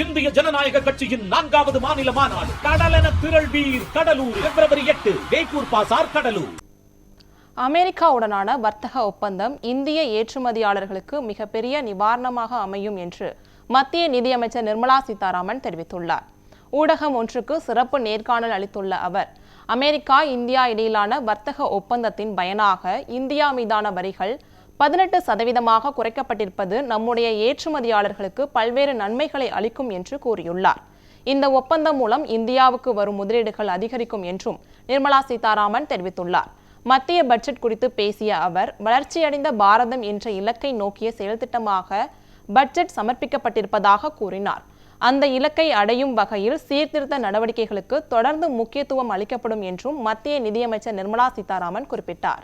இந்திய ஜனநாயக கட்சியின் 4வது மாநில மாநாடு கடலென திரள் வீர் கடலூர் பிப்ரவரி 8 வேப்பூர் பாசார் கடலூர். அமெரிக்காவுடனான வர்த்தக ஒப்பந்தம் இந்திய ஏற்றுமதியாளர்களுக்கு மிகப்பெரிய நிவாரணமாக அமையும் என்று மத்திய நிதியமைச்சர் நிர்மலா சீதாராமன் தெரிவித்துள்ளார். ஊடகம் ஒன்றுக்கு சிறப்பு நேர்காணல் அளித்துள்ள அவர், அமெரிக்கா இந்தியா இடையிலான வர்த்தக ஒப்பந்தத்தின் பயனாக இந்தியா மீதான வரிகள் 18% குறைக்கப்பட்டிருப்பது நம்முடைய ஏற்றுமதியாளர்களுக்கு பல்வேறு நன்மைகளை அளிக்கும் என்று கூறியுள்ளார். இந்த ஒப்பந்தம் மூலம் இந்தியாவுக்கு வரும் முதலீடுகள் அதிகரிக்கும் என்றும் நிர்மலா சீதாராமன் தெரிவித்துள்ளார். மத்திய பட்ஜெட் குறித்து பேசிய அவர், வளர்ச்சியடைந்த பாரதம் என்ற இலக்கை நோக்கிய செயல்திட்டமாக பட்ஜெட் சமர்ப்பிக்கப்பட்டிருப்பதாக கூறினார். அந்த இலக்கை அடையும் வகையில் சீர்திருத்த நடவடிக்கைகளுக்கு தொடர்ந்து முக்கியத்துவம் அளிக்கப்படும் என்றும் மத்திய நிதியமைச்சர் நிர்மலா சீதாராமன் குறிப்பிட்டார்.